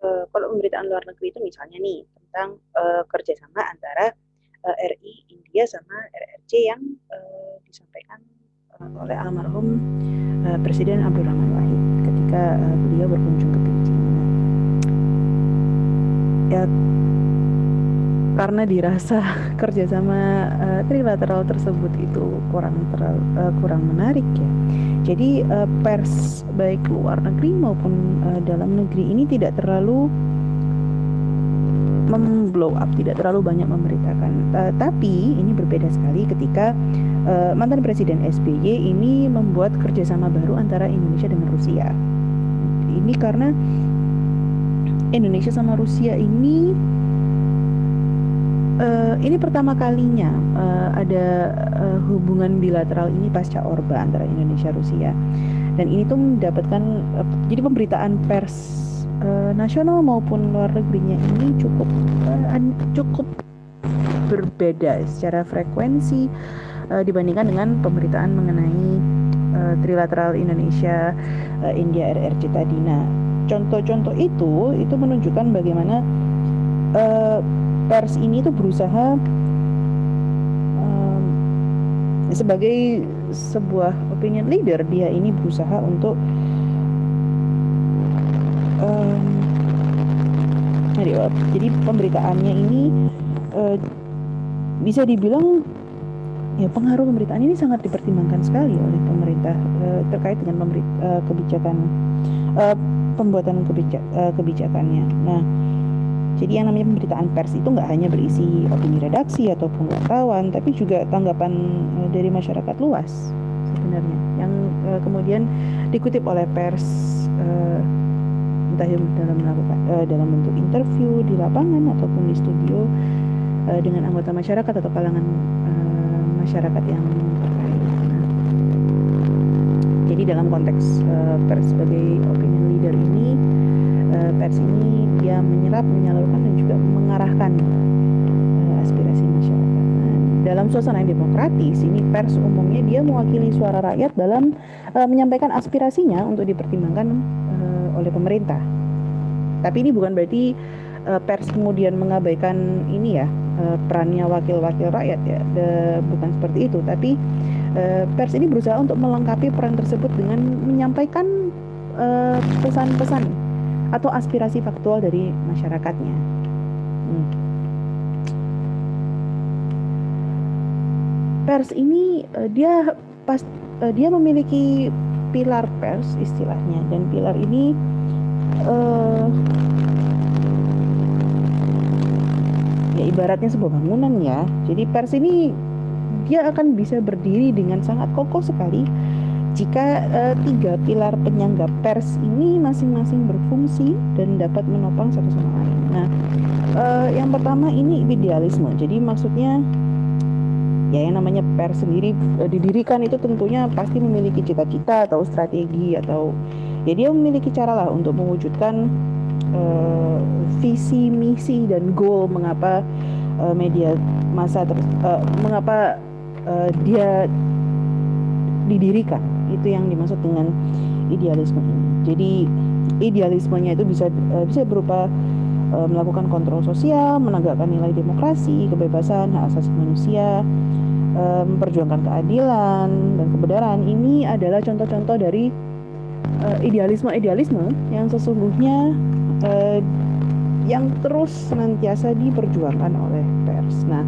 kalau pemberitaan luar negeri itu misalnya nih tentang kerjasama antara RI, India sama RRC yang disampaikan oleh almarhum Presiden Abdurrahman Wahid ketika beliau berkunjung ke Beijing. Ya, karena dirasa kerjasama trilateral tersebut itu kurang menarik ya. Jadi pers baik luar negeri maupun dalam negeri ini tidak terlalu memblow up, tidak terlalu banyak memberitakan. Tapi ini berbeda sekali ketika mantan Presiden SBY ini membuat kerjasama baru antara Indonesia dengan Rusia. Ini karena Indonesia sama Rusia ini pertama kalinya ada hubungan bilateral ini pasca Orba antara Indonesia Rusia, dan ini tuh mendapatkan jadi pemberitaan pers nasional maupun luar negerinya ini cukup berbeda secara frekuensi dibandingkan dengan pemberitaan mengenai trilateral Indonesia India RRC tadi. Nah, contoh-contoh itu menunjukkan bagaimana pers ini tuh berusaha sebagai sebuah opinion leader, dia ini berusaha untuk jadi pemberitaannya ini bisa dibilang ya pengaruh pemberitaan ini sangat dipertimbangkan sekali oleh pemerintah terkait dengan kebijakan pembuatan kebijakannya. Nah, jadi yang namanya pemberitaan pers itu nggak hanya berisi opini redaksi ataupun wartawan, tapi juga tanggapan dari masyarakat luas sebenarnya, yang kemudian dikutip oleh pers entah dalam bentuk interview di lapangan ataupun di studio dengan anggota masyarakat atau kalangan masyarakat yang terkait. Nah, jadi dalam konteks pers sebagai opinion leader ini, pers ini dia menyerap, menyalurkan dan juga mengarahkan aspirasi masyarakat. Nah, dalam suasana yang demokratis ini pers umumnya dia mewakili suara rakyat dalam menyampaikan aspirasinya untuk dipertimbangkan oleh pemerintah. Tapi ini bukan berarti pers kemudian mengabaikan ini ya perannya wakil-wakil rakyat ya, bukan seperti itu. Tapi pers ini berusaha untuk melengkapi peran tersebut dengan menyampaikan pesan-pesan atau aspirasi faktual dari masyarakatnya. Pers ini dia memiliki pilar pers istilahnya, dan pilar ini ya ibaratnya sebuah bangunan ya. Jadi pers ini dia akan bisa berdiri dengan sangat kokoh sekali jika tiga pilar penyangga pers ini masing-masing berfungsi dan dapat menopang satu sama lain. Nah, yang pertama ini idealisme. Jadi maksudnya ya yang namanya pers sendiri didirikan itu tentunya pasti memiliki cita-cita atau strategi, atau ya dia memiliki cara lah untuk mewujudkan visi, misi dan goal mengapa media massa mengapa dia didirikan. Itu yang dimaksud dengan idealisme ini. Jadi idealismenya itu bisa berupa melakukan kontrol sosial, menegakkan nilai demokrasi, kebebasan, hak asasi manusia, memperjuangkan keadilan dan kebenaran. Ini adalah contoh-contoh dari idealisme yang sesungguhnya yang terus senantiasa diperjuangkan oleh pers. Nah,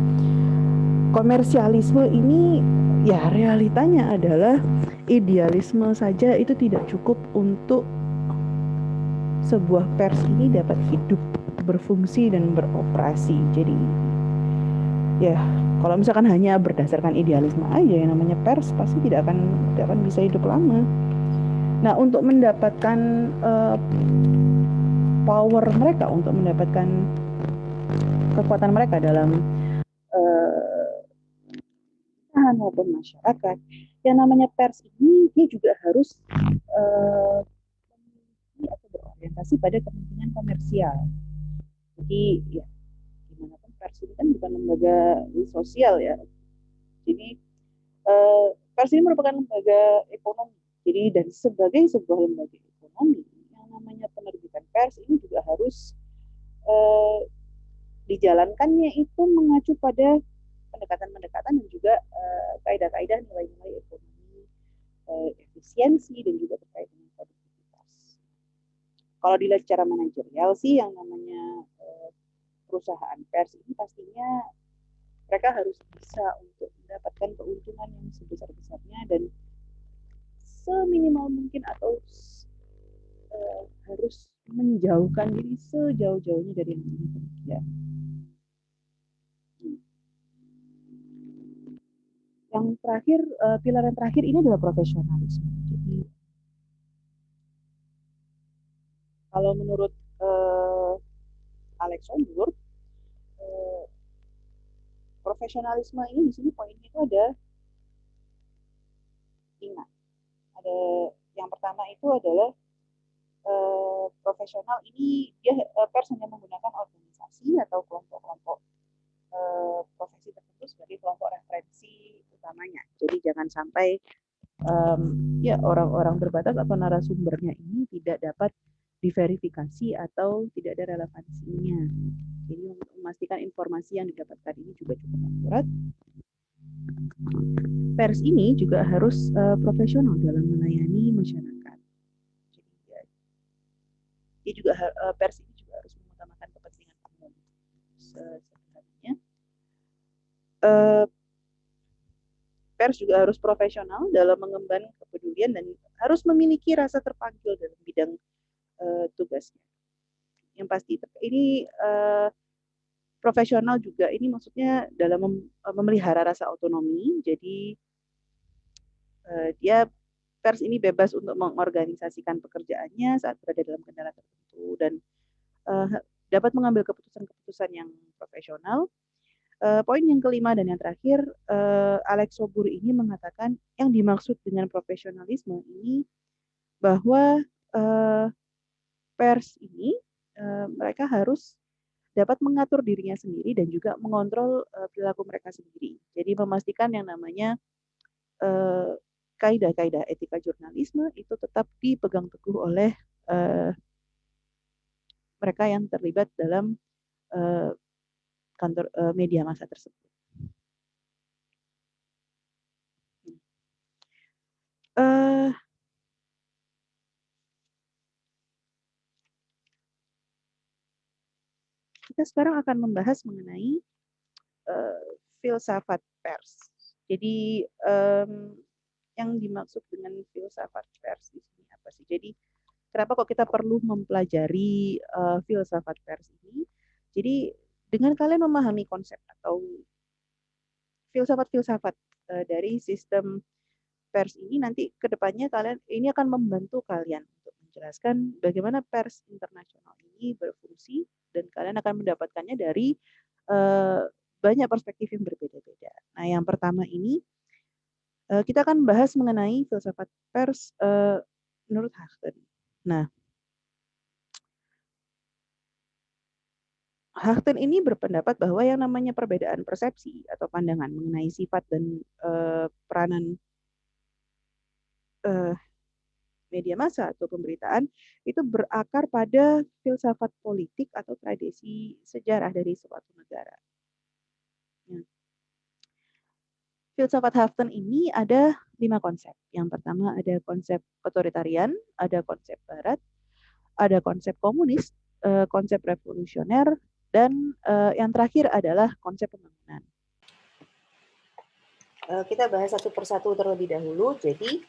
komersialisme ini ya realitanya adalah idealisme saja itu tidak cukup untuk sebuah pers ini dapat hidup, berfungsi dan beroperasi. Jadi ya kalau misalkan hanya berdasarkan idealisme aja yang namanya pers pasti tidak akan bisa hidup lama. Nah, untuk mendapatkan power mereka, untuk mendapatkan kekuatan mereka dalam maupun masyarakat, yang namanya pers ini dia juga harus atau berorientasi pada kepentingan komersial. Jadi ya gimana pun pers ini kan bukan lembaga sosial ya. Jadi pers ini merupakan lembaga ekonomi. Jadi dan sebagai sebuah lembaga ekonomi, yang namanya penerbitan pers ini juga harus harus dijalankannya itu mengacu pada pendekatan-pendekatan dan juga kaidah-kaidah nilai-nilai ekonomi, efisiensi, dan juga terkait dengan produktivitas. Kalau dilihat secara manajerial sih, yang namanya perusahaan pers ini pastinya mereka harus bisa untuk mendapatkan keuntungan yang sebesar-besarnya dan seminimal mungkin, atau harus menjauhkan diri sejauh-jauhnya dari yang namanya kerugian. Yang terakhir, pilar yang terakhir ini adalah profesionalisme. Jadi kalau menurut Alex Ombur, profesionalisme ini di sini poinnya itu ada 5. Ada yang pertama itu adalah profesional ini dia pers hanya menggunakan organisasi atau kelompok-kelompok profesi tertentu sebagai kelompok referensi utamanya. Jadi jangan sampai ya orang-orang terbatas atau narasumbernya ini tidak dapat diverifikasi atau tidak ada relevansinya. Jadi untuk memastikan informasi yang didapatkan ini juga cukup akurat. Pers ini juga harus profesional dalam melayani masyarakat. Jadi dia juga pers ini juga harus mengutamakan kepentingan umum. Sebenarnya pers juga harus profesional dalam mengemban kepedulian dan harus memiliki rasa terpanggil dalam bidang tugasnya. Yang pasti ini profesional juga ini maksudnya dalam memelihara rasa otonomi. Jadi dia pers ini bebas untuk mengorganisasikan pekerjaannya saat berada dalam kendala tertentu dan dapat mengambil keputusan-keputusan yang profesional. Poin yang kelima dan yang terakhir, Alex Sobur ini mengatakan yang dimaksud dengan profesionalisme ini bahwa pers ini mereka harus dapat mengatur dirinya sendiri dan juga mengontrol perilaku mereka sendiri. Jadi memastikan yang namanya kaidah-kaidah etika jurnalisme itu tetap dipegang teguh oleh mereka yang terlibat dalam kantor media massa tersebut. Kita sekarang akan membahas mengenai filsafat pers. Jadi yang dimaksud dengan filsafat pers di sini apa sih? Jadi kenapa kok kita perlu mempelajari filsafat pers ini? Jadi dengan kalian memahami konsep atau filsafat-filsafat dari sistem pers ini, nanti kedepannya kalian ini akan membantu kalian untuk menjelaskan bagaimana pers internasional ini berfungsi dan kalian akan mendapatkannya dari banyak perspektif yang berbeda-beda. Nah, yang pertama ini kita akan bahas mengenai filsafat pers menurut Hachten. Nah, Hachten ini berpendapat bahwa yang namanya perbedaan persepsi atau pandangan mengenai sifat dan peranan media massa atau pemberitaan itu berakar pada filsafat politik atau tradisi sejarah dari suatu negara. Ya. Filsafat Hachten ini ada 5 konsep. Yang pertama ada konsep otoritarian, ada konsep barat, ada konsep komunis, konsep revolusioner, dan yang terakhir adalah konsep pembangunan. Kita bahas satu persatu terlebih dahulu. Jadi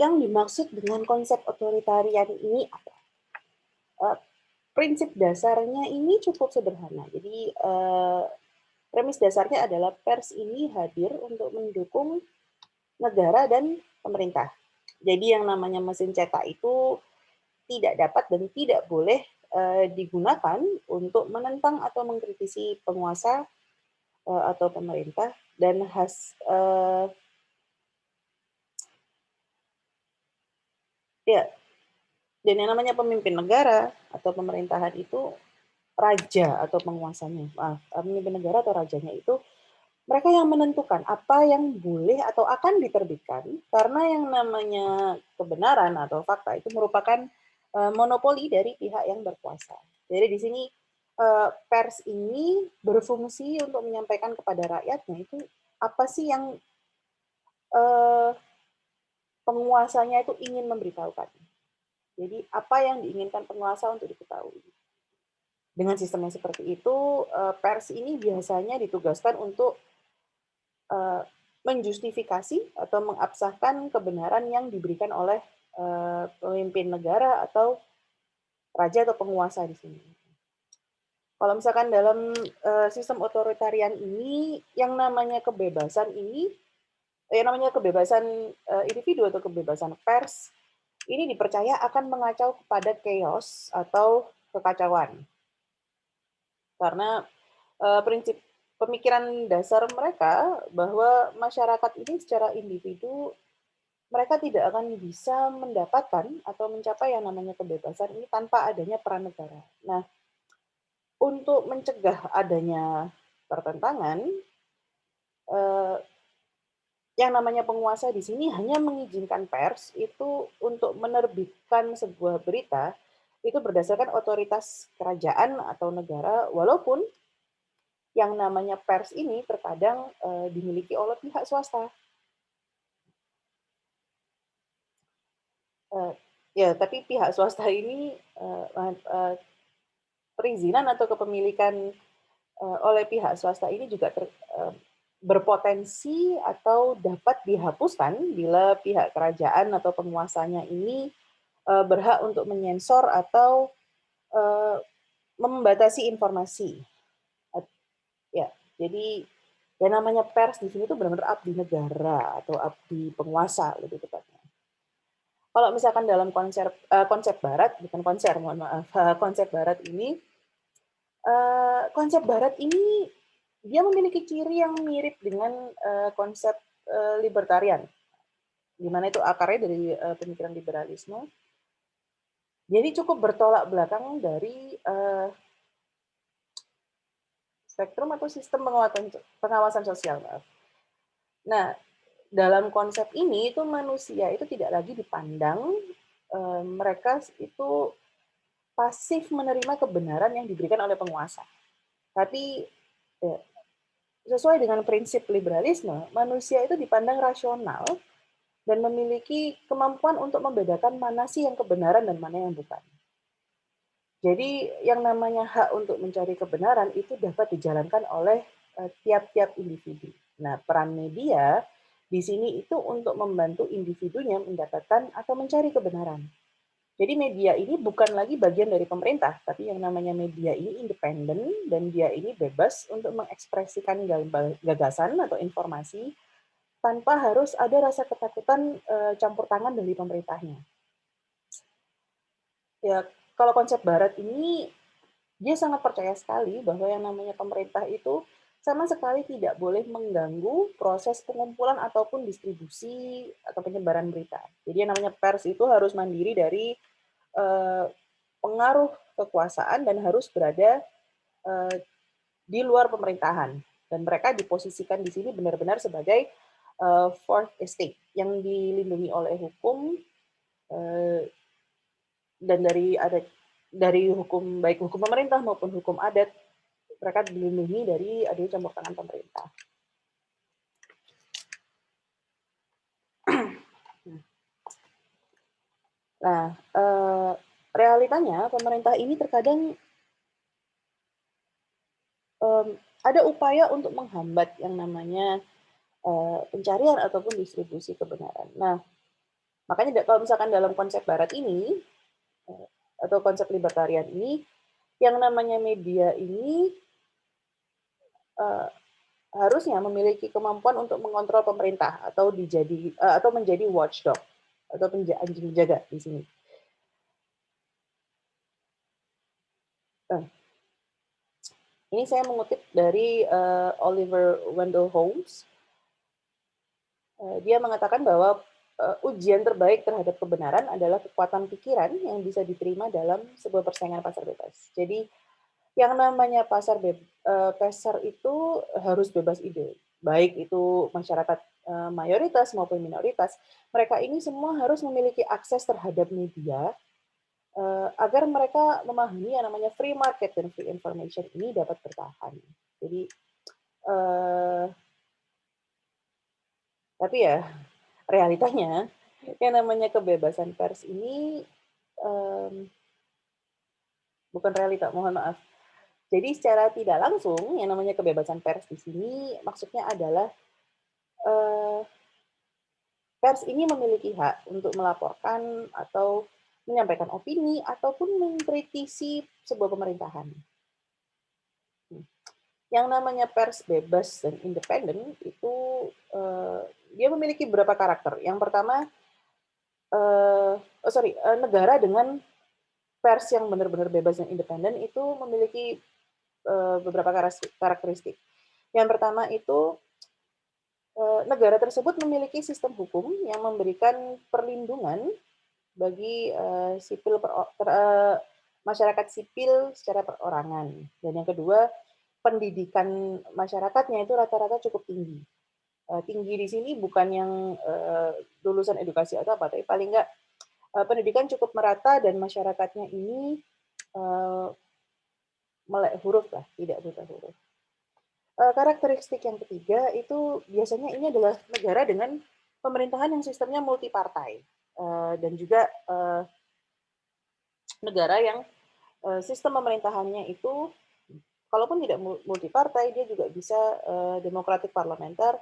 yang dimaksud dengan konsep otoritarian ini apa? Prinsip dasarnya ini cukup sederhana. Jadi premis dasarnya adalah pers ini hadir untuk mendukung negara dan pemerintah. Jadi yang namanya mesin cetak itu tidak dapat dan tidak boleh digunakan untuk menentang atau mengkritisi penguasa atau pemerintah, dan dan yang namanya pemimpin negara atau pemerintahan itu raja atau penguasanya, pemimpin negara atau rajanya itu mereka yang menentukan apa yang boleh atau akan diterbitkan, karena yang namanya kebenaran atau fakta itu merupakan monopoli dari pihak yang berkuasa. Jadi di sini pers ini berfungsi untuk menyampaikan kepada rakyatnya itu apa sih yang eh, penguasanya itu ingin memberitahukan. Jadi apa yang diinginkan penguasa untuk diketahui. Dengan sistem yang seperti itu, pers ini biasanya ditugaskan untuk eh, menjustifikasi atau mengabsahkan kebenaran yang diberikan oleh pemimpin negara atau raja atau penguasa di sini. Kalau misalkan dalam sistem otoritarian ini, yang namanya kebebasan ini, yang namanya kebebasan individu atau kebebasan pers, ini dipercaya akan mengacau kepada chaos atau kekacauan. Karena prinsip pemikiran dasar mereka bahwa masyarakat ini secara individu mereka tidak akan bisa mendapatkan atau mencapai yang namanya kebebasan ini tanpa adanya peran negara. Nah, untuk mencegah adanya pertentangan, eh, yang namanya penguasa di sini hanya mengizinkan pers itu untuk menerbitkan sebuah berita itu berdasarkan otoritas kerajaan atau negara, walaupun yang namanya pers ini terkadang dimiliki oleh pihak swasta. Uh, ya, tapi pihak swasta ini perizinan atau kepemilikan oleh pihak swasta ini juga berpotensi atau dapat dihapuskan bila pihak kerajaan atau penguasanya ini berhak untuk menyensor atau membatasi informasi. Ya, jadi yang namanya pers di sini tuh benar-benar abdi negara atau abdi penguasa lebih tepatnya. Kalau misalkan dalam konsep Barat, bukan konser, mohon maaf, konsep Barat ini, konsep Barat ini dia memiliki ciri yang mirip dengan konsep libertarian, di mana itu akarnya dari pemikiran liberalisme. Jadi cukup bertolak belakang dari spektrum atau sistem pengawasan sosial. Nah, dalam konsep ini itu manusia itu tidak lagi dipandang mereka itu pasif menerima kebenaran yang diberikan oleh penguasa. Tapi sesuai dengan prinsip liberalisme, manusia itu dipandang rasional dan memiliki kemampuan untuk membedakan mana sih yang kebenaran dan mana yang bukan. Jadi yang namanya hak untuk mencari kebenaran itu dapat dijalankan oleh tiap-tiap individu. Nah, peran media di sini itu untuk membantu individunya mendapatkan atau mencari kebenaran. Jadi media ini bukan lagi bagian dari pemerintah, tapi yang namanya media ini independen dan dia ini bebas untuk mengekspresikan gagasan atau informasi tanpa harus ada rasa ketakutan campur tangan dari pemerintahnya. Ya, kalau konsep Barat ini dia sangat percaya sekali bahwa yang namanya pemerintah itu sama sekali tidak boleh mengganggu proses pengumpulan ataupun distribusi atau penyebaran berita. Jadi yang namanya pers itu harus mandiri dari eh, pengaruh kekuasaan dan harus berada eh, di luar pemerintahan. Dan mereka diposisikan di sini benar-benar sebagai fourth estate yang dilindungi oleh hukum eh, dan dari hukum baik hukum pemerintah maupun hukum adat mereka dilindungi dari adanya campur tangan pemerintah. Nah, realitanya pemerintah ini terkadang ada upaya untuk menghambat yang namanya pencarian ataupun distribusi kebenaran. Nah, makanya kalau misalkan dalam konsep Barat ini atau konsep libertarian ini, yang namanya media ini harusnya memiliki kemampuan untuk mengontrol pemerintah atau menjadi watchdog atau anjing penjaga di sini. Nah, ini saya mengutip dari Oliver Wendell Holmes. Dia mengatakan bahwa ujian terbaik terhadap kebenaran adalah kekuatan pikiran yang bisa diterima dalam sebuah persaingan pasar bebas. Jadi yang namanya pasar itu harus bebas ide, baik itu masyarakat mayoritas maupun minoritas. Mereka ini semua harus memiliki akses terhadap media agar mereka memahami yang namanya free market dan free information ini dapat bertahan. Jadi, tapi ya realitanya yang namanya kebebasan pers ini bukan realita, mohon maaf. Jadi secara tidak langsung yang namanya kebebasan pers di sini maksudnya adalah pers ini memiliki hak untuk melaporkan atau menyampaikan opini ataupun mengkritisi sebuah pemerintahan. Yang namanya pers bebas dan independen itu dia memiliki beberapa karakter. Yang pertama, negara dengan pers yang benar-benar bebas dan independen itu memiliki beberapa karakteristik. Yang pertama itu negara tersebut memiliki sistem hukum yang memberikan perlindungan bagi masyarakat sipil secara perorangan. Dan yang kedua, pendidikan masyarakatnya itu rata-rata cukup tinggi. Tinggi di sini bukan yang lulusan edukasi atau apa, tapi paling nggak pendidikan cukup merata dan masyarakatnya ini melek huruf lah, tidak buta huruf. Karakteristik yang ketiga itu biasanya ini adalah negara dengan pemerintahan yang sistemnya multipartai dan juga negara yang sistem pemerintahannya itu kalaupun tidak multipartai dia juga bisa demokratik parlementer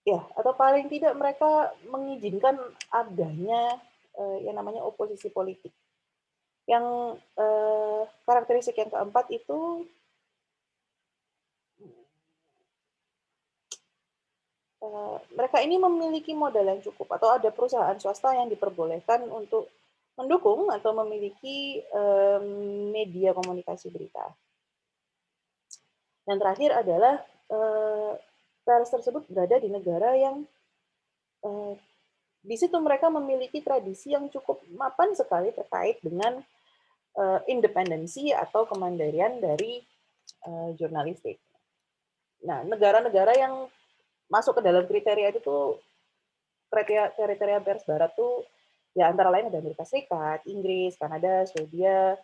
ya, atau paling tidak mereka mengizinkan adanya yang namanya oposisi politik. Yang karakteristik yang keempat itu mereka ini memiliki modal yang cukup atau ada perusahaan swasta yang diperbolehkan untuk mendukung atau memiliki media komunikasi berita. Dan terakhir adalah pers tersebut berada di negara yang di situ mereka memiliki tradisi yang cukup mapan sekali terkait dengan independensi atau kemandirian dari jurnalistik. Nah, negara-negara yang masuk ke dalam kriteria itu tuh kriteria pers barat tuh ya antara lain ada Amerika Serikat, Inggris, Kanada, Swedia,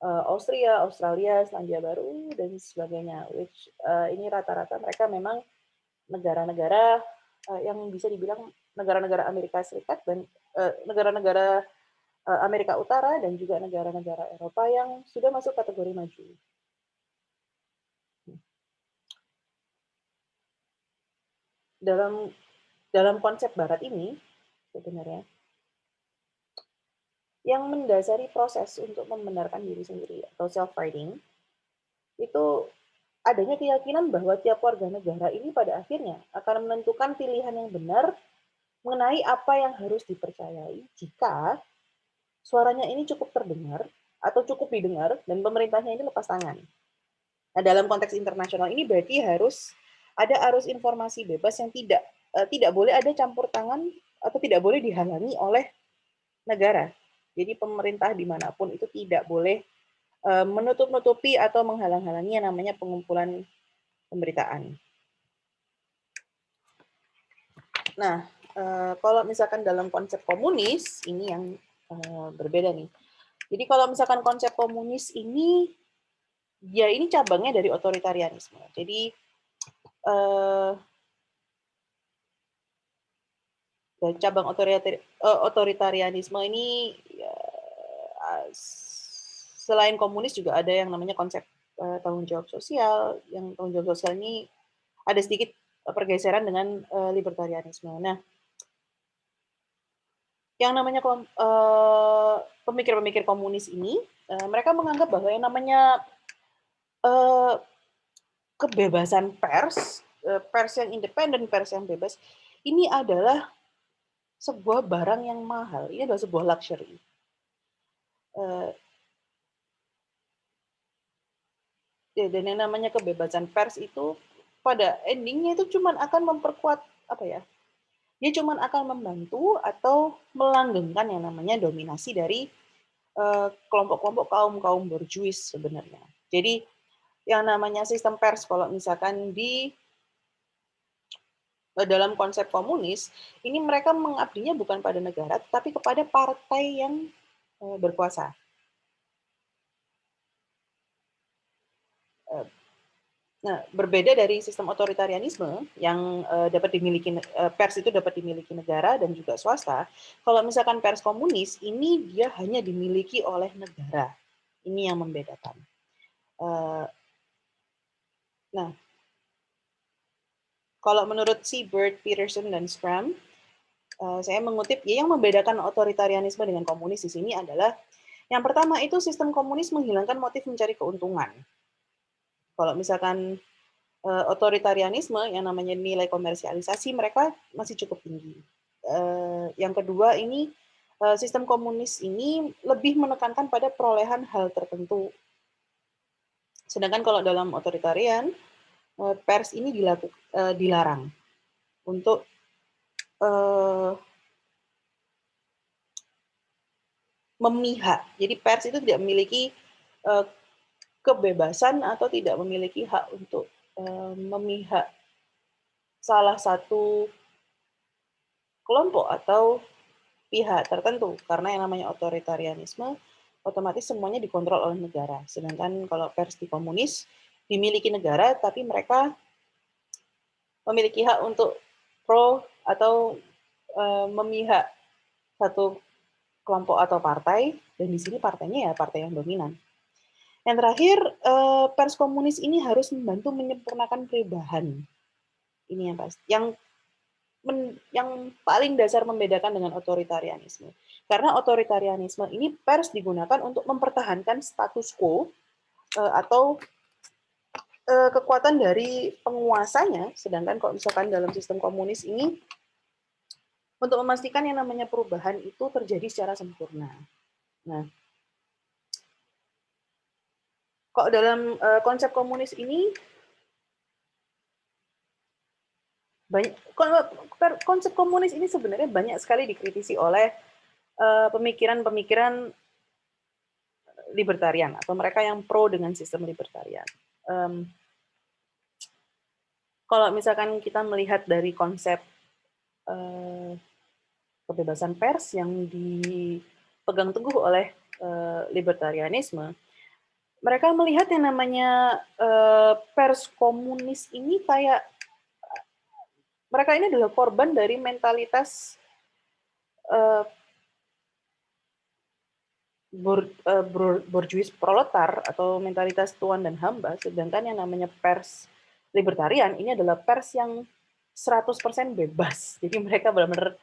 Austria, Australia, Selandia Baru dan sebagainya. Which ini rata-rata mereka memang negara-negara yang bisa dibilang negara-negara Amerika Serikat dan negara-negara Amerika Utara dan juga negara-negara Eropa yang sudah masuk kategori maju. Dalam konsep Barat ini sebenarnya yang mendasari proses untuk membenarkan diri sendiri atau self-righting itu adanya keyakinan bahwa tiap warga negara ini pada akhirnya akan menentukan pilihan yang benar mengenai apa yang harus dipercayai jika suaranya ini cukup terdengar atau cukup didengar dan pemerintahnya ini lepas tangan. Nah, dalam konteks internasional ini berarti harus ada arus informasi bebas yang tidak boleh ada campur tangan atau tidak boleh dihalangi oleh negara. Jadi pemerintah dimanapun itu tidak boleh menutup-nutupi atau menghalang-halangi yang namanya pengumpulan pemberitaan. Nah, kalau misalkan dalam konsep komunis, ini yang berbeda nih. Jadi kalau misalkan konsep komunis ini, ya ini cabangnya dari otoritarianisme. Jadi cabang otoritarianisme ini ya, selain komunis juga ada yang namanya konsep tanggung jawab sosial. Yang tanggung jawab sosial ini ada sedikit pergeseran dengan libertarianisme. Nah, yang namanya pemikir-pemikir komunis ini, mereka menganggap bahwa yang namanya kebebasan pers, pers yang independen, pers yang bebas, ini adalah sebuah barang yang mahal. Ini adalah sebuah luxury. Dan yang namanya kebebasan pers itu pada endingnya itu cuma akan memperkuat apa ya? Dia cuma akan membantu atau melanggengkan yang namanya dominasi dari kelompok-kelompok kaum borjuis sebenarnya. Jadi yang namanya sistem pers kalau misalkan di dalam konsep komunis ini mereka mengabdinya bukan pada negara tetapi kepada partai yang berkuasa. Nah, berbeda dari sistem otoritarianisme yang dapat dimiliki pers itu dapat dimiliki negara dan juga swasta. Kalau misalkan pers komunis ini dia hanya dimiliki oleh negara. Ini yang membedakan. Nah, kalau menurut Seibert, Peterson, dan Schramm, saya mengutip ya, yang membedakan otoritarianisme dengan komunis di sini adalah yang pertama itu sistem komunis menghilangkan motif mencari keuntungan. Kalau misalkan otoritarianisme yang namanya nilai komersialisasi mereka masih cukup tinggi. Yang kedua ini sistem komunis ini lebih menekankan pada perolehan hal tertentu. Sedangkan kalau dalam otoritarian pers ini dilarang untuk memihak. Jadi pers itu tidak memiliki kebebasan atau tidak memiliki hak untuk memihak salah satu kelompok atau pihak tertentu, karena yang namanya otoritarianisme otomatis semuanya dikontrol oleh negara. Sedangkan kalau pers di komunis dimiliki negara, tapi mereka memiliki hak untuk pro atau memihak satu kelompok atau partai, dan di sini partainya ya partai yang dominan. Yang terakhir, pers komunis ini harus membantu menyempurnakan perubahan. Ini yang pasti. Yang paling dasar membedakan dengan otoritarianisme. Karena otoritarianisme ini pers digunakan untuk mempertahankan status quo atau kekuatan dari penguasanya, sedangkan kalau misalkan dalam sistem komunis ini untuk memastikan yang namanya perubahan itu terjadi secara sempurna. Nah, kok dalam konsep komunis ini banyak konsep komunis ini sebenarnya banyak sekali dikritisi oleh pemikiran-pemikiran libertarian atau mereka yang pro dengan sistem libertarian. Kalau misalkan kita melihat dari konsep kebebasan pers yang dipegang teguh oleh libertarianisme, mereka melihat yang namanya pers komunis ini kayak mereka ini adalah korban dari mentalitas borjuis proletar atau mentalitas tuan dan hamba, sedangkan yang namanya pers libertarian ini adalah pers yang 100% bebas. Jadi mereka benar-benar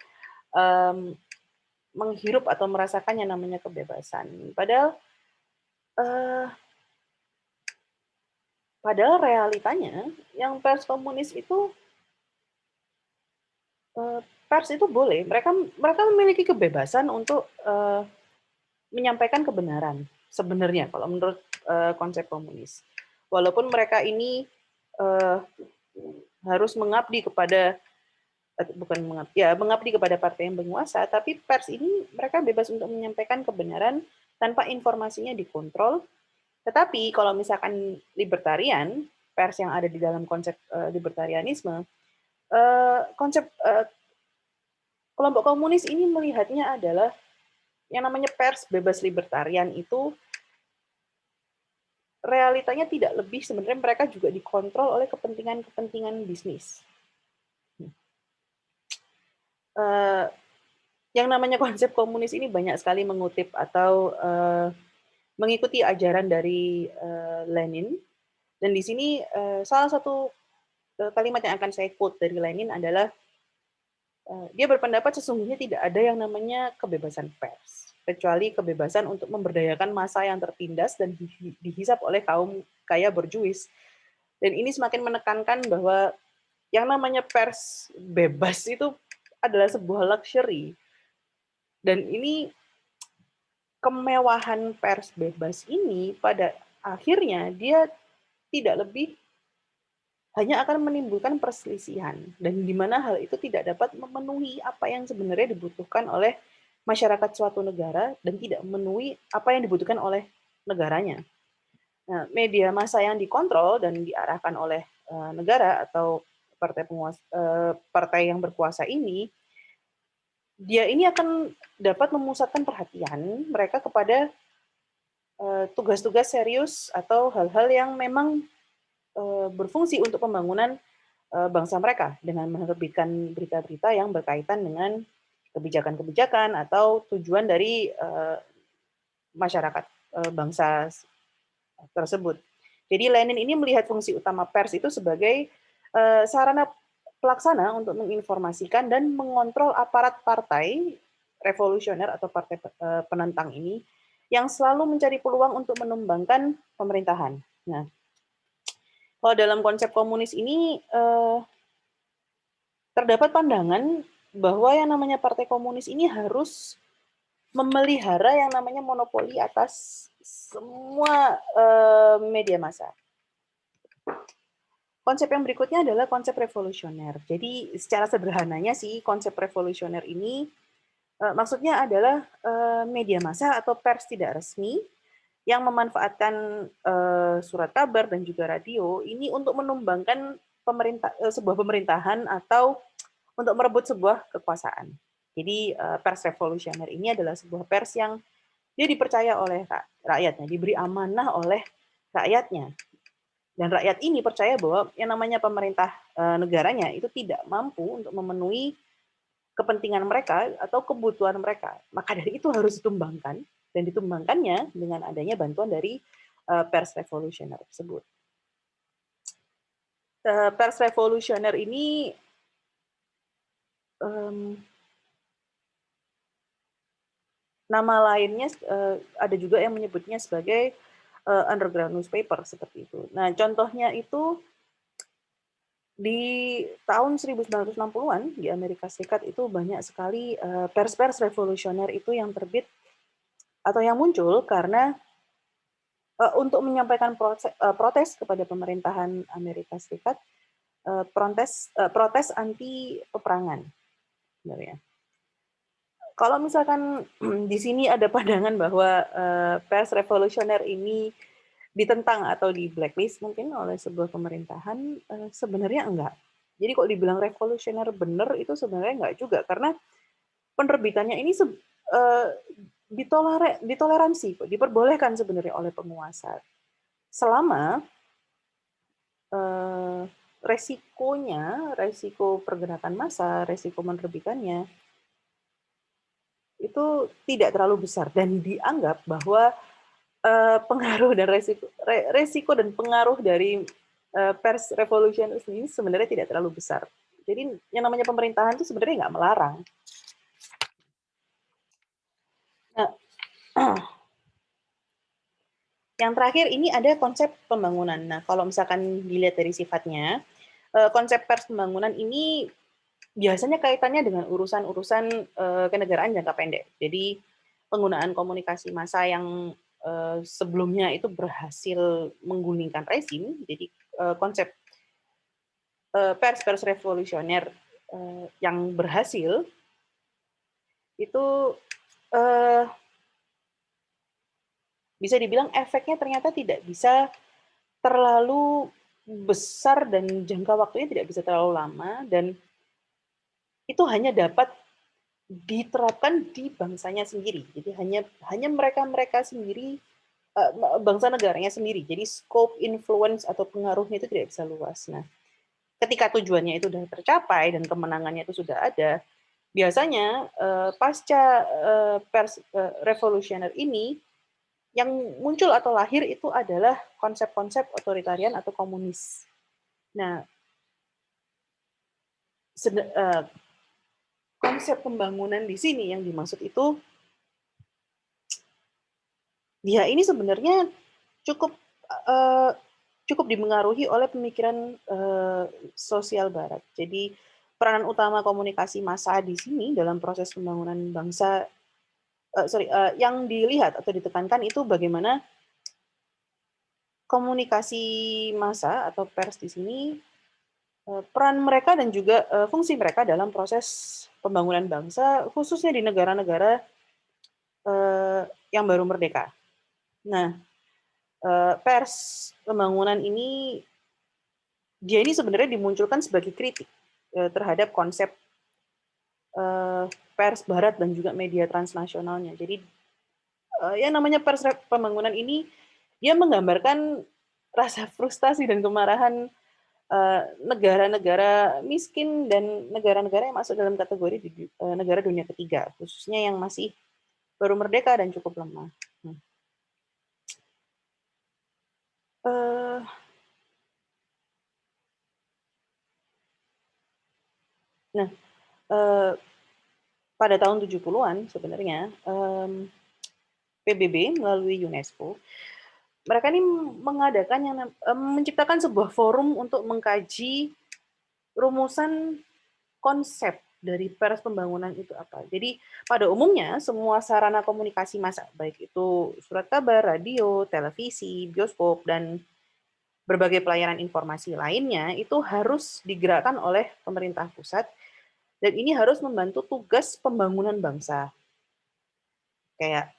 menghirup atau merasakan yang namanya kebebasan. Padahal realitanya yang pers komunis itu pers itu boleh, mereka memiliki kebebasan untuk menyampaikan kebenaran sebenarnya kalau menurut konsep komunis. Walaupun mereka ini harus mengabdi kepada mengabdi kepada partai yang berkuasa, tapi pers ini mereka bebas untuk menyampaikan kebenaran tanpa informasinya dikontrol. Tetapi kalau misalkan libertarian, pers yang ada di dalam konsep libertarianisme, konsep kelompok komunis ini melihatnya adalah yang namanya pers bebas libertarian itu realitanya tidak lebih, sebenarnya mereka juga dikontrol oleh kepentingan-kepentingan bisnis. Yang namanya konsep komunis ini banyak sekali mengutip atau mengikuti ajaran dari Lenin, dan di sini salah satu kalimat yang akan saya quote dari Lenin adalah dia berpendapat sesungguhnya tidak ada yang namanya kebebasan pers, kecuali kebebasan untuk memberdayakan massa yang tertindas dan dihisap oleh kaum kaya berjuis. Dan ini semakin menekankan bahwa yang namanya pers bebas itu adalah sebuah luxury. Dan ini kemewahan pers bebas ini pada akhirnya dia tidak lebih hanya akan menimbulkan perselisihan, dan di mana hal itu tidak dapat memenuhi apa yang sebenarnya dibutuhkan oleh masyarakat suatu negara dan tidak memenuhi apa yang dibutuhkan oleh negaranya. Nah, media massa yang dikontrol dan diarahkan oleh negara atau partai yang berkuasa ini dia ini akan dapat memusatkan perhatian mereka kepada tugas-tugas serius atau hal-hal yang memang berfungsi untuk pembangunan bangsa mereka dengan menerbitkan berita-berita yang berkaitan dengan kebijakan-kebijakan atau tujuan dari masyarakat bangsa tersebut. Jadi Lenin ini melihat fungsi utama pers itu sebagai sarana pelaksana untuk menginformasikan dan mengontrol aparat partai revolusioner atau partai penentang ini yang selalu mencari peluang untuk menumbangkan pemerintahan. Nah, kalau dalam konsep komunis ini terdapat pandangan bahwa yang namanya partai komunis ini harus memelihara yang namanya monopoli atas semua media massa. Konsep yang berikutnya adalah konsep revolusioner. Jadi secara sederhananya sih konsep revolusioner ini maksudnya adalah media massa atau pers tidak resmi yang memanfaatkan surat kabar dan juga radio ini untuk menumbangkan sebuah pemerintahan atau untuk merebut sebuah kekuasaan. Jadi pers revolusioner ini adalah sebuah pers yang dia dipercaya oleh rakyatnya, diberi amanah oleh rakyatnya. Dan rakyat ini percaya bahwa yang namanya pemerintah negaranya itu tidak mampu untuk memenuhi kepentingan mereka atau kebutuhan mereka. Maka dari itu harus ditumbangkan, dan ditumbangkannya dengan adanya bantuan dari pers revolusioner tersebut. Pers revolusioner ini nama lainnya ada juga yang menyebutnya sebagai underground newspaper seperti itu. Nah, contohnya itu di tahun 1960-an di Amerika Serikat itu banyak sekali pers-pers revolusioner itu yang terbit atau yang muncul karena untuk menyampaikan protes kepada pemerintahan Amerika Serikat, protes anti peperangan sebenarnya. Kalau misalkan di sini ada pandangan bahwa pers revolusioner ini ditentang atau di blacklist mungkin oleh sebuah pemerintahan, sebenarnya enggak. Jadi kok dibilang revolusioner benar itu sebenarnya enggak juga, karena penerbitannya ini ditoleransi, diperbolehkan sebenarnya oleh penguasa. Selama resiko pergerakan massa, resiko menerbitkannya, itu tidak terlalu besar dan dianggap bahwa pengaruh dan resiko dan pengaruh dari pers revolution ini sebenarnya tidak terlalu besar. Jadi yang namanya pemerintahan itu sebenarnya nggak melarang. Nah, yang terakhir ini ada konsep pembangunan. Nah, kalau misalkan dilihat dari sifatnya, konsep pers pembangunan ini biasanya kaitannya dengan urusan-urusan kenegaraan jangka pendek. Jadi penggunaan komunikasi massa yang sebelumnya itu berhasil menggulingkan rezim, jadi konsep pers revolusioner yang berhasil itu bisa dibilang efeknya ternyata tidak bisa terlalu besar dan jangka waktunya tidak bisa terlalu lama, dan itu hanya dapat diterapkan di bangsanya sendiri. Jadi hanya mereka sendiri, bangsa negaranya sendiri. Jadi scope influence atau pengaruhnya itu tidak bisa luas. Nah, ketika tujuannya itu sudah tercapai dan kemenangannya itu sudah ada, biasanya pasca pers revolusioner ini yang muncul atau lahir itu adalah konsep-konsep otoritarian atau komunis. Nah, konsep pembangunan di sini yang dimaksud itu, dia ini sebenarnya cukup dipengaruhi oleh pemikiran sosial Barat. Jadi peranan utama komunikasi massa di sini dalam proses pembangunan bangsa, yang dilihat atau ditekankan itu bagaimana komunikasi massa atau pers di sini, peran mereka dan juga fungsi mereka dalam proses pembangunan bangsa, khususnya di negara-negara yang baru merdeka. Nah, pers pembangunan ini, dia ini sebenarnya dimunculkan sebagai kritik terhadap konsep pers barat dan juga media transnasionalnya. Jadi yang namanya pers pembangunan ini dia menggambarkan rasa frustasi dan kemarahan negara-negara miskin dan negara-negara yang masuk dalam kategori negara dunia ketiga, khususnya yang masih baru merdeka dan cukup lemah. Uh, nah, pada tahun 70-an sebenarnya PBB melalui UNESCO mereka ini mengadakan yang menciptakan sebuah forum untuk mengkaji rumusan konsep dari pers pembangunan itu apa. Jadi pada umumnya semua sarana komunikasi massa, baik itu surat kabar, radio, televisi, bioskop, dan berbagai pelayanan informasi lainnya itu harus digerakkan oleh pemerintah pusat dan ini harus membantu tugas pembangunan bangsa. Kayak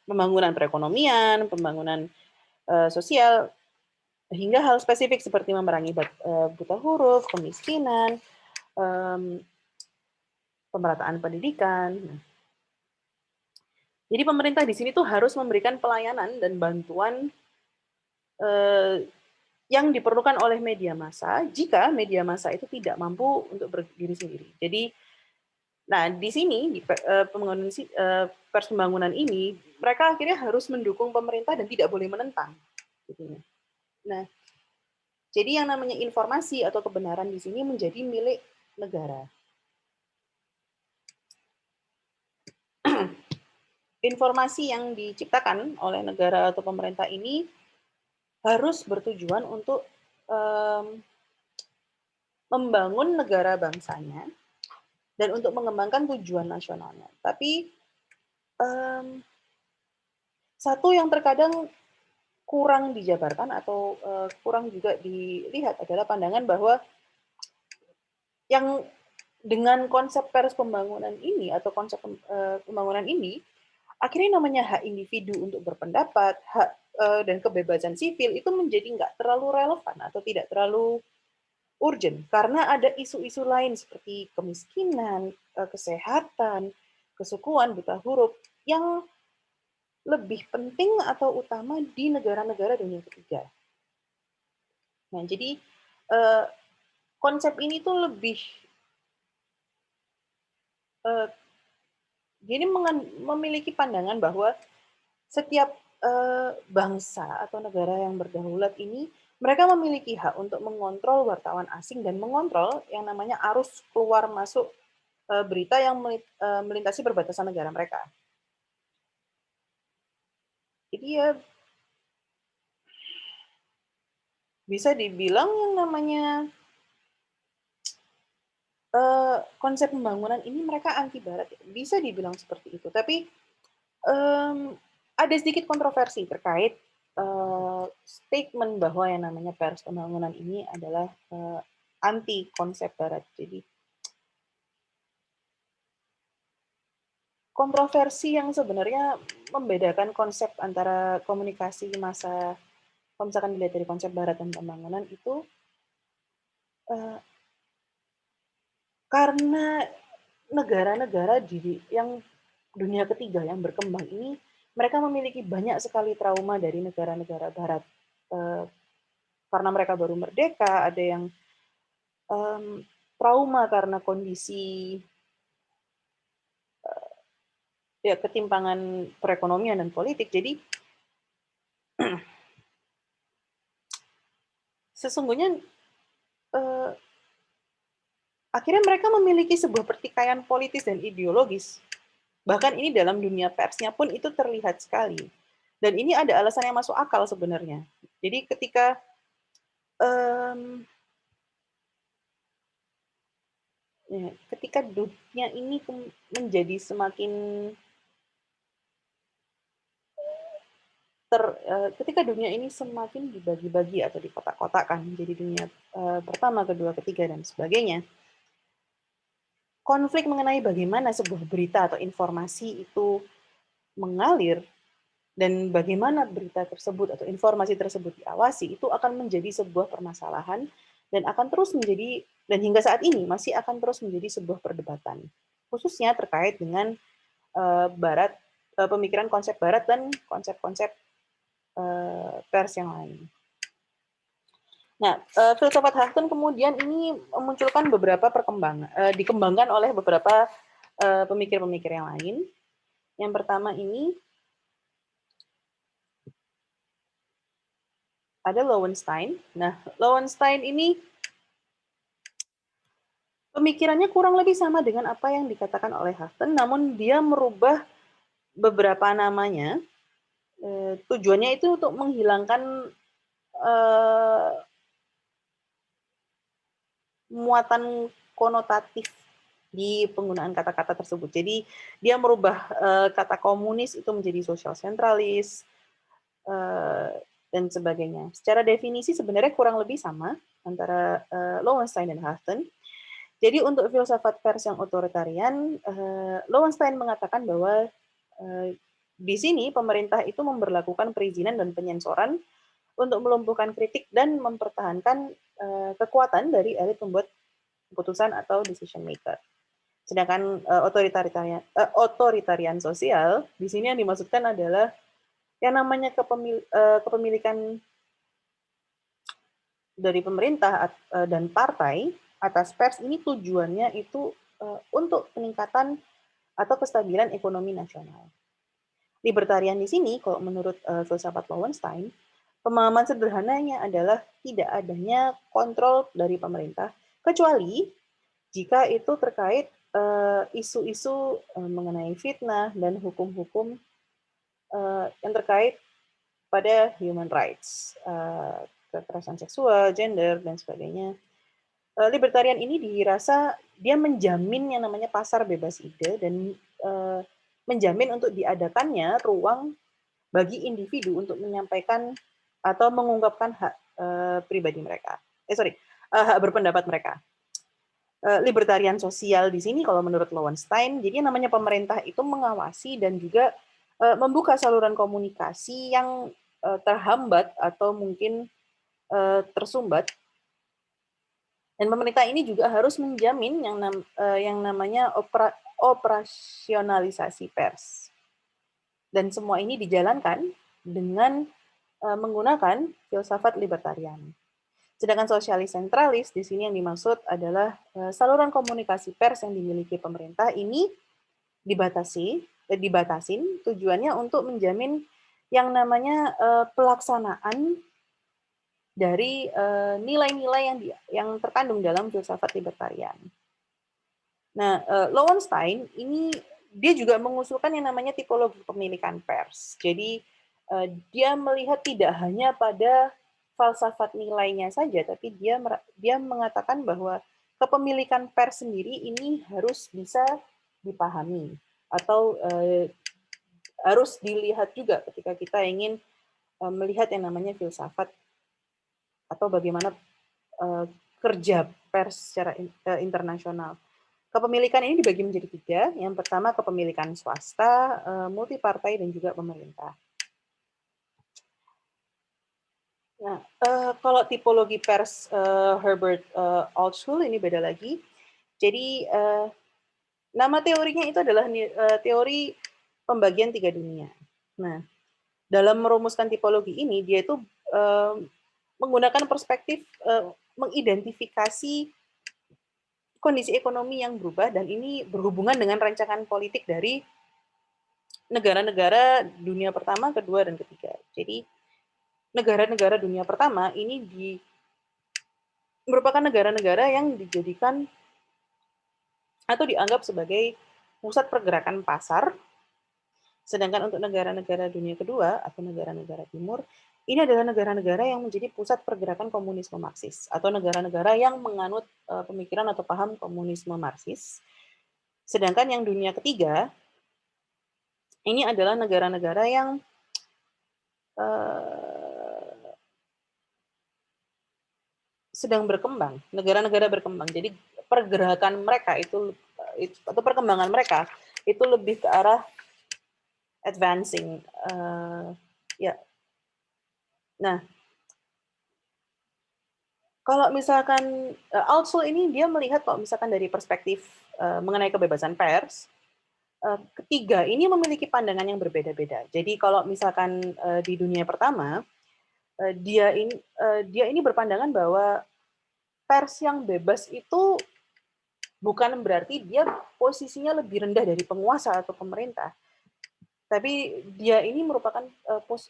pembangunan perekonomian, pembangunan sosial, hingga hal spesifik seperti memerangi buta huruf, kemiskinan, pemerataan pendidikan. Jadi pemerintah di sini tuh harus memberikan pelayanan dan bantuan yang diperlukan oleh media massa jika media massa itu tidak mampu untuk berdiri sendiri. Jadi, nah di sini di pembangunan pers pembangunan ini mereka akhirnya harus mendukung pemerintah dan tidak boleh menentang. Nah, jadi yang namanya informasi atau kebenaran di sini menjadi milik negara. Informasi yang diciptakan oleh negara atau pemerintah ini harus bertujuan untuk membangun negara bangsanya dan untuk mengembangkan tujuan nasionalnya. Tapi satu yang terkadang kurang dijabarkan atau kurang juga dilihat adalah pandangan bahwa yang dengan konsep pers pembangunan ini atau konsep pembangunan ini akhirnya namanya hak individu untuk berpendapat, hak dan kebebasan sivil itu menjadi nggak terlalu relevan atau tidak terlalu urgent karena ada isu-isu lain seperti kemiskinan, kesehatan, kesukuan, buta huruf yang lebih penting atau utama di negara-negara dunia ketiga. Nah, jadi konsep ini tuh lebih jadi memiliki pandangan bahwa setiap bangsa atau negara yang berdaulat ini mereka memiliki hak untuk mengontrol wartawan asing dan mengontrol yang namanya arus keluar masuk berita yang melintasi perbatasan negara mereka. Jadi ya bisa dibilang yang namanya konsep pembangunan ini mereka anti barat. Bisa dibilang seperti itu. Tapi ada sedikit kontroversi terkait statement bahwa yang namanya pers pembangunan ini adalah anti konsep barat. Jadi kontroversi yang sebenarnya membedakan konsep antara komunikasi massa, kalau misalkan dilihat dari konsep barat dan pembangunan itu karena negara-negara yang dunia ketiga yang berkembang ini mereka memiliki banyak sekali trauma dari negara-negara barat karena mereka baru merdeka, ada yang trauma karena kondisi ya ketimpangan perekonomian dan politik. Jadi sesungguhnya akhirnya mereka memiliki sebuah pertikaian politis dan ideologis. Bahkan ini dalam dunia persnya pun itu terlihat sekali. Dan ini ada alasan yang masuk akal sebenarnya. Jadi ketika ketika dunia ini menjadi semakin ketika dunia ini semakin dibagi-bagi atau dikotak-kotakkan menjadi dunia pertama, kedua, ketiga, dan sebagainya, konflik mengenai bagaimana sebuah berita atau informasi itu mengalir dan bagaimana berita tersebut atau informasi tersebut diawasi itu akan menjadi sebuah permasalahan dan akan terus menjadi, dan hingga saat ini masih akan terus menjadi sebuah perdebatan, khususnya terkait dengan Barat, pemikiran konsep Barat dan konsep-konsep pers yang lain. Nah, filsafat Hutton kemudian ini memunculkan beberapa perkembangan, dikembangkan oleh beberapa pemikir-pemikir yang lain. Yang pertama ini ada Lowenstein. Nah, Lowenstein ini pemikirannya kurang lebih sama dengan apa yang dikatakan oleh Hutton, namun dia merubah beberapa namanya. Tujuannya itu untuk menghilangkan muatan konotatif di penggunaan kata-kata tersebut. Jadi dia merubah kata komunis itu menjadi sosial sentralis dan sebagainya. Secara definisi sebenarnya kurang lebih sama antara Lowenstein dan Hutton. Jadi untuk filsafat pers yang otoritarian, Lowenstein mengatakan bahwa di sini pemerintah itu memberlakukan perizinan dan penyensoran untuk melumpuhkan kritik dan mempertahankan kekuatan dari elit pembuat keputusan atau decision maker. Sedangkan otoritarian sosial, di sini yang dimaksudkan adalah yang namanya kepemilikan dari pemerintah dan partai atas pers ini tujuannya itu untuk peningkatan atau kestabilan ekonomi nasional. Libertarian di sini, kalau menurut filsafat Lowenstein, pemahaman sederhananya adalah tidak adanya kontrol dari pemerintah, kecuali jika itu terkait isu-isu mengenai fitnah dan hukum-hukum yang terkait pada human rights, kekerasan seksual, gender, dan sebagainya. Libertarian ini dirasa dia menjamin yang namanya pasar bebas ide dan menjamin untuk diadakannya ruang bagi individu untuk menyampaikan atau mengungkapkan hak pribadi mereka. Hak berpendapat mereka. Libertarian sosial di sini kalau menurut Lowenstein, jadi namanya pemerintah itu mengawasi dan juga membuka saluran komunikasi yang terhambat atau mungkin tersumbat. Dan pemerintah ini juga harus menjamin yang namanya operasionalisasi pers. Dan semua ini dijalankan dengan menggunakan filsafat libertarian. Sedangkan sosialis sentralis di sini yang dimaksud adalah saluran komunikasi pers yang dimiliki pemerintah ini dibatasin tujuannya untuk menjamin yang namanya pelaksanaan dari nilai-nilai yang terkandung dalam filsafat libertarian. Nah, Lowenstein ini dia juga mengusulkan yang namanya tipologi pemilikan pers. Jadi dia melihat tidak hanya pada falsafat nilainya saja, tapi dia mengatakan bahwa kepemilikan pers sendiri ini harus bisa dipahami atau harus dilihat juga ketika kita ingin melihat yang namanya filsafat atau bagaimana kerja pers secara internasional. Kepemilikan ini dibagi menjadi 3. Yang pertama kepemilikan swasta, multipartai, dan juga pemerintah. Nah, kalau tipologi pers Herbert Altschul ini beda lagi. Jadi nama teorinya itu adalah teori pembagian 3 dunia. Nah, dalam merumuskan tipologi ini dia itu menggunakan perspektif mengidentifikasi kondisi ekonomi yang berubah dan ini berhubungan dengan rancangan politik dari negara-negara dunia pertama, kedua, dan ketiga. Jadi negara-negara dunia pertama ini merupakan negara-negara yang dijadikan atau dianggap sebagai pusat pergerakan pasar, sedangkan untuk negara-negara dunia kedua atau negara-negara timur, ini adalah negara-negara yang menjadi pusat pergerakan komunisme Marxis atau negara-negara yang menganut pemikiran atau paham komunisme Marxis. Sedangkan yang dunia ketiga, ini adalah negara-negara yang sedang berkembang, negara-negara berkembang. Jadi pergerakan mereka itu atau perkembangan mereka itu lebih ke arah advancing. Ya. Nah, Kalau misalkan Altsul ini dia melihat kalau misalkan dari perspektif mengenai kebebasan pers, ketiga ini memiliki pandangan yang berbeda-beda. Jadi kalau misalkan di dunia pertama, dia ini berpandangan bahwa pers yang bebas itu bukan berarti dia posisinya lebih rendah dari penguasa atau pemerintah, tapi dia ini merupakan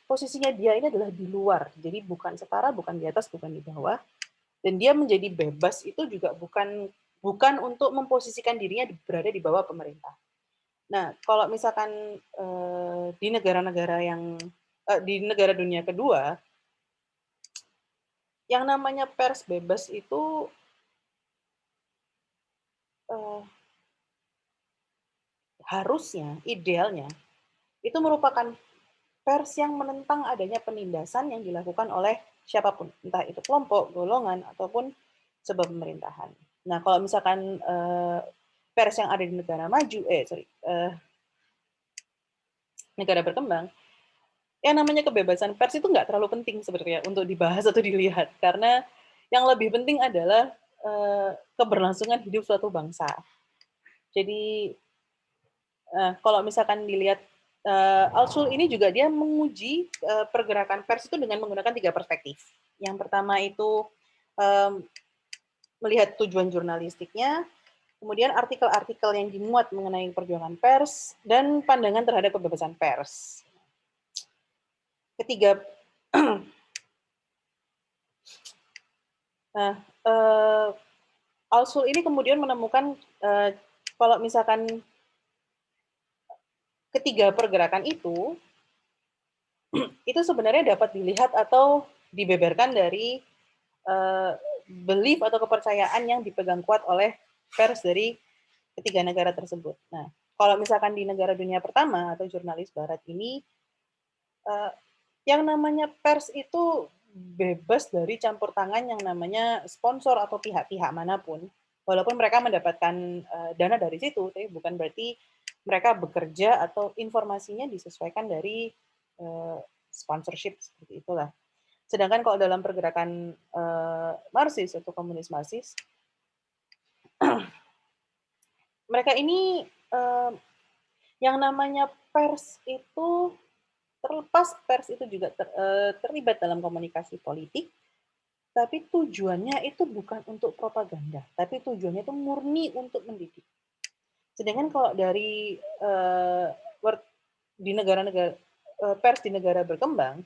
posisinya dia ini adalah di luar, jadi bukan setara, bukan di atas, bukan di bawah, dan dia menjadi bebas itu juga bukan untuk memposisikan dirinya berada di bawah pemerintah. Nah, kalau misalkan di negara-negara di negara dunia kedua, yang namanya pers bebas itu uh, harusnya, idealnya, itu merupakan pers yang menentang adanya penindasan yang dilakukan oleh siapapun, entah itu kelompok, golongan, ataupun sebuah pemerintahan. Nah, kalau misalkan pers yang ada di negara maju, negara berkembang, yang namanya kebebasan pers itu nggak terlalu penting sebenarnya untuk dibahas atau dilihat, karena yang lebih penting adalah keberlangsungan hidup suatu bangsa. Jadi kalau misalkan dilihat Altsul ini juga dia menguji pergerakan pers itu dengan menggunakan 3 perspektif. Yang pertama itu melihat tujuan jurnalistiknya, kemudian artikel-artikel yang dimuat mengenai perjuangan pers, dan pandangan terhadap kebebasan pers. Ketiga, nah, Altsul ini kemudian menemukan kalau misalkan ketiga pergerakan itu sebenarnya dapat dilihat atau dibeberkan dari belief atau kepercayaan yang dipegang kuat oleh pers dari ketiga negara tersebut. Nah, kalau misalkan di negara dunia pertama atau jurnalis barat ini, yang namanya pers itu bebas dari campur tangan yang namanya sponsor atau pihak-pihak manapun. Walaupun mereka mendapatkan dana dari situ, tapi bukan berarti mereka bekerja atau informasinya disesuaikan dari sponsorship seperti itulah. Sedangkan kalau dalam pergerakan Marxis atau komunis Marxis, mereka ini yang namanya pers itu, terlepas pers itu juga terlibat dalam komunikasi politik, tapi tujuannya itu bukan untuk propaganda, tapi tujuannya itu murni untuk mendidik. Sedangkan kalau dari di negara-negara pers di negara berkembang,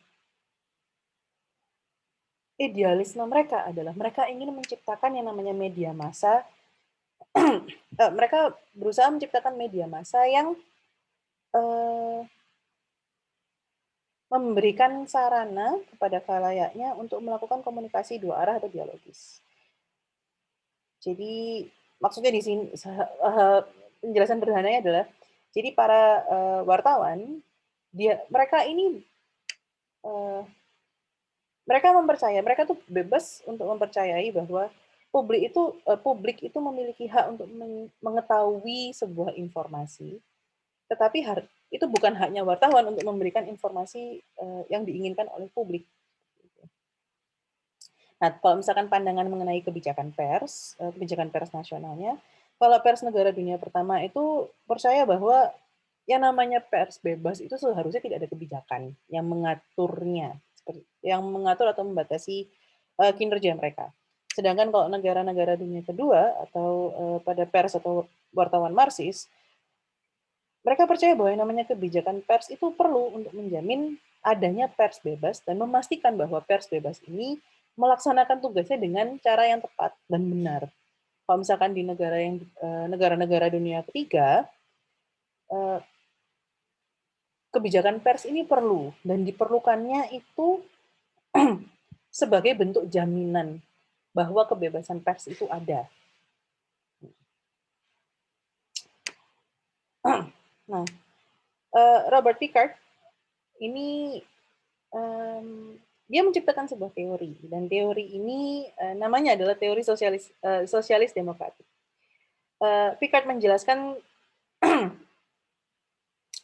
idealisme mereka adalah mereka ingin menciptakan yang namanya media massa. Mereka berusaha menciptakan media massa yang memberikan sarana kepada khalayaknya untuk melakukan komunikasi dua arah atau dialogis. Jadi maksudnya di sini penjelasan sederhananya adalah, jadi para wartawan mereka ini mereka tuh bebas untuk mempercayai bahwa publik itu memiliki hak untuk mengetahui sebuah informasi, tetapi itu bukan haknya wartawan untuk memberikan informasi yang diinginkan oleh publik. Nah, kalau misalkan pandangan mengenai kebijakan pers nasionalnya, kalau pers negara dunia pertama itu percaya bahwa yang namanya pers bebas itu seharusnya tidak ada kebijakan yang mengaturnya, yang mengatur atau membatasi kinerja mereka. Sedangkan kalau negara-negara dunia kedua atau pada pers atau wartawan Marxis, mereka percaya bahwa yang namanya kebijakan pers itu perlu untuk menjamin adanya pers bebas dan memastikan bahwa pers bebas ini melaksanakan tugasnya dengan cara yang tepat dan benar. Kalau misalkan di negara-negara dunia ketiga, kebijakan pers ini perlu dan diperlukannya itu sebagai bentuk jaminan bahwa kebebasan pers itu ada. Nah, Robert Picard ini dia menciptakan sebuah teori, dan teori ini namanya adalah teori sosialis demokratik. Picard menjelaskan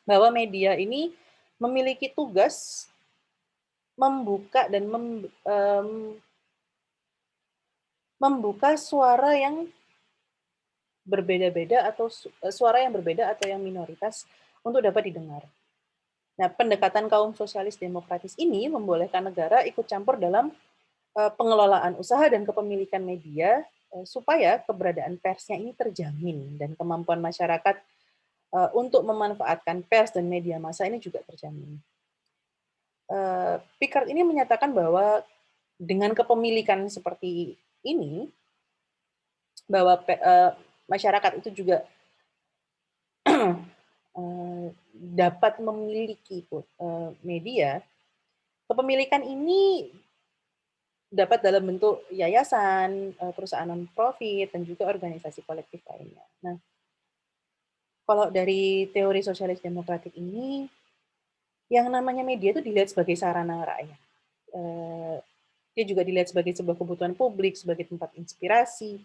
bahwa media ini memiliki tugas membuka dan membuka suara yang berbeda-beda atau suara yang berbeda atau yang minoritas untuk dapat didengar. Nah, pendekatan kaum sosialis demokratis ini membolehkan negara ikut campur dalam pengelolaan usaha dan kepemilikan media supaya keberadaan persnya ini terjamin dan kemampuan masyarakat untuk memanfaatkan pers dan media massa ini juga terjamin. Picard ini menyatakan bahwa dengan kepemilikan seperti ini, bahwa masyarakat itu juga dapat memiliki media. Kepemilikan ini dapat dalam bentuk yayasan, perusahaan non-profit, dan juga organisasi kolektif lainnya. Nah, kalau dari teori sosialis demokratik ini, yang namanya media itu dilihat sebagai sarana rakyat. Dia juga dilihat sebagai sebuah kebutuhan publik, sebagai tempat inspirasi,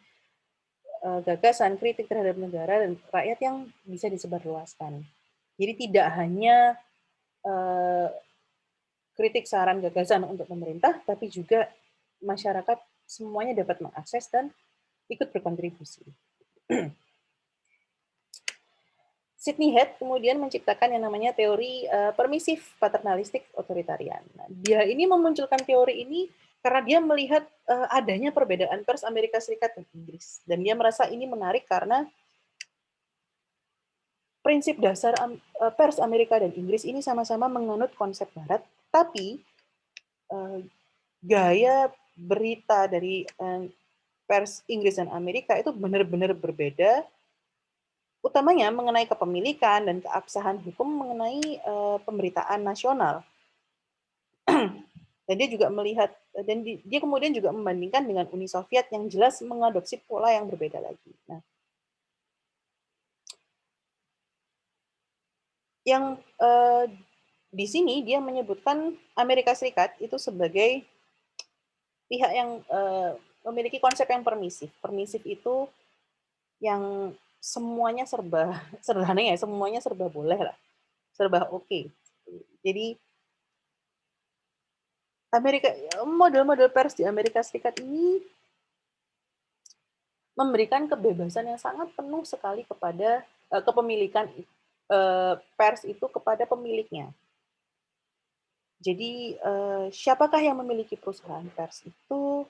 gagasan, kritik terhadap negara dan rakyat yang bisa disebarluaskan. Jadi tidak hanya kritik, saran, gagasan untuk pemerintah, tapi juga masyarakat semuanya dapat mengakses dan ikut berkontribusi. Sydney Head kemudian menciptakan yang namanya teori permisif paternalistik otoritarian. Nah, dia ini memunculkan teori ini karena dia melihat adanya perbedaan pers Amerika Serikat dan Inggris. Dan dia merasa ini menarik karena prinsip dasar pers Amerika dan Inggris ini sama-sama menganut konsep Barat, tapi gaya berita dari pers Inggris dan Amerika itu benar-benar berbeda, utamanya mengenai kepemilikan dan keabsahan hukum mengenai pemberitaan nasional. Dan dia juga melihat, dan dia kemudian juga membandingkan dengan Uni Soviet yang jelas mengadopsi pola yang berbeda lagi. Nah, yang di sini dia menyebutkan Amerika Serikat itu sebagai pihak yang memiliki konsep yang permisif. Permisif itu yang semuanya serba sederhana ya, semuanya serba boleh lah, serba oke. Jadi model-model pers di Amerika Serikat ini memberikan kebebasan yang sangat penuh sekali kepada kepemilikan pers itu kepada pemiliknya. Jadi siapakah yang memiliki perusahaan pers itu,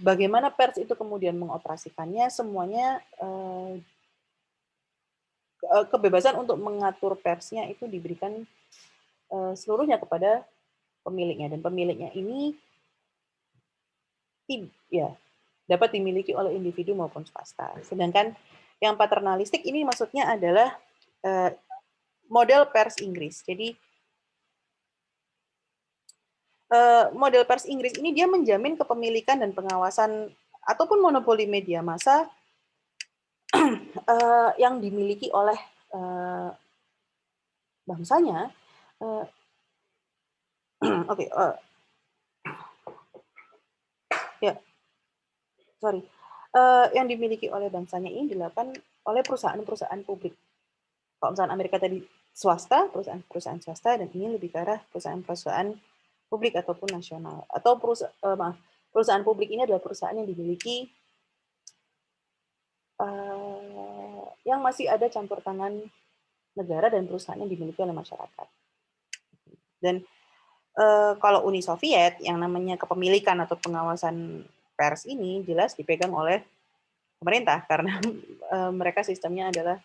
bagaimana pers itu kemudian mengoperasikannya, semuanya kebebasan untuk mengatur persnya itu diberikan seluruhnya kepada pemiliknya, dan pemiliknya ini ya dapat dimiliki oleh individu maupun swasta. Sedangkan yang paternalistik ini maksudnya adalah model pers Inggris. Jadi model pers Inggris ini dia menjamin kepemilikan dan pengawasan ataupun monopoli media massa yang dimiliki oleh bangsanya. Oke, ya, sorry. Yang dimiliki oleh bangsanya ini dilakukan oleh perusahaan-perusahaan publik. Kalau misalnya Amerika tadi swasta, perusahaan-perusahaan swasta, dan ini lebih ke arah perusahaan-perusahaan publik ataupun nasional. Atau perusahaan publik ini adalah perusahaan yang dimiliki yang masih ada campur tangan negara dan perusahaan yang dimiliki oleh masyarakat. Dan kalau Uni Soviet, yang namanya kepemilikan atau pengawasan pers ini jelas dipegang oleh pemerintah karena mereka sistemnya adalah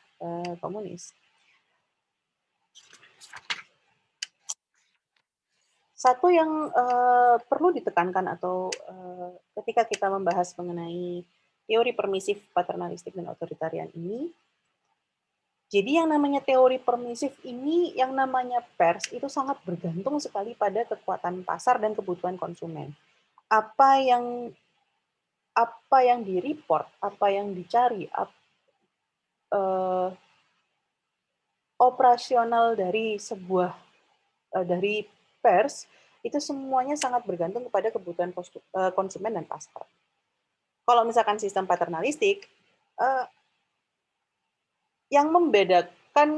komunis. Satu yang perlu ditekankan atau ketika kita membahas mengenai teori permisif, paternalistik, dan otoritarian ini, jadi yang namanya teori permisif ini, yang namanya pers itu sangat bergantung sekali pada kekuatan pasar dan kebutuhan konsumen. Apa yang di-report, apa yang dicari, operasional dari dari pers itu semuanya sangat bergantung kepada kebutuhan konsumen dan pasar. Kalau misalkan sistem paternalistik, yang membedakan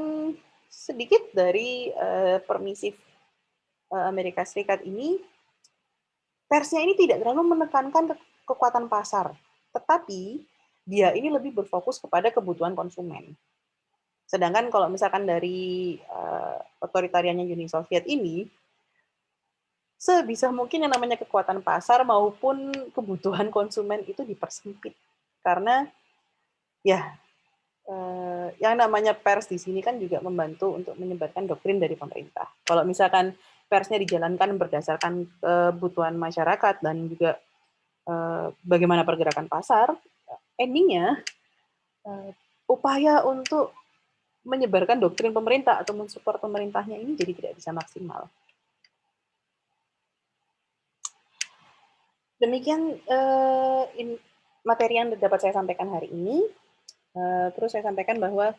sedikit dari permisif Amerika Serikat ini, persnya ini tidak terlalu menekankan kekuatan pasar, tetapi dia ini lebih berfokus kepada kebutuhan konsumen. Sedangkan kalau misalkan dari otoritariannya Uni Soviet ini, sebisa mungkin yang namanya kekuatan pasar maupun kebutuhan konsumen itu dipersempit. Karena ya yang namanya pers di sini kan juga membantu untuk menyebarkan doktrin dari pemerintah. Kalau misalkan persnya dijalankan berdasarkan kebutuhan masyarakat dan juga bagaimana pergerakan pasar, endingnya upaya untuk menyebarkan doktrin pemerintah atau mensupport pemerintahnya ini jadi tidak bisa maksimal. Demikian materi yang dapat saya sampaikan hari ini. Terus saya sampaikan bahwa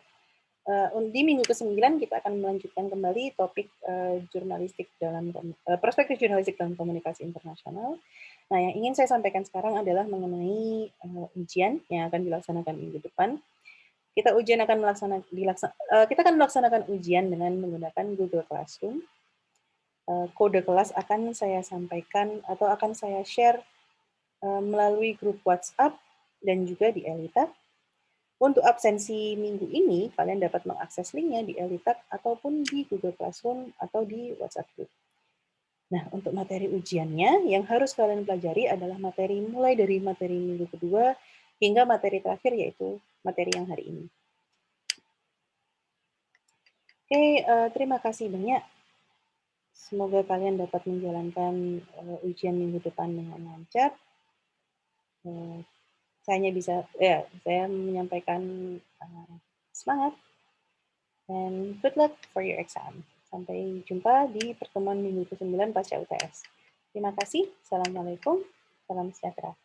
di minggu ke-9 kita akan melanjutkan kembali topik jurnalistik dalam perspektif jurnalistik dalam komunikasi internasional. Nah, yang ingin saya sampaikan sekarang adalah mengenai ujian yang akan dilaksanakan minggu depan. Kita akan melaksanakan ujian dengan menggunakan Google Classroom. Kode kelas akan saya sampaikan atau akan saya share melalui grup WhatsApp dan juga di Elita. Untuk absensi minggu ini, kalian dapat mengakses linknya di Elita ataupun di Google Classroom atau di WhatsApp Group. Nah, untuk materi ujiannya, yang harus kalian pelajari adalah materi mulai dari materi minggu kedua hingga materi terakhir, yaitu materi yang hari ini. Oke, terima kasih banyak. Semoga kalian dapat menjalankan ujian minggu depan dengan lancar. Saya menyampaikan semangat dan good luck for your exam. Sampai jumpa di pertemuan minggu ke-9 pasca UTS. Terima kasih. Assalamualaikum. Salam sejahtera.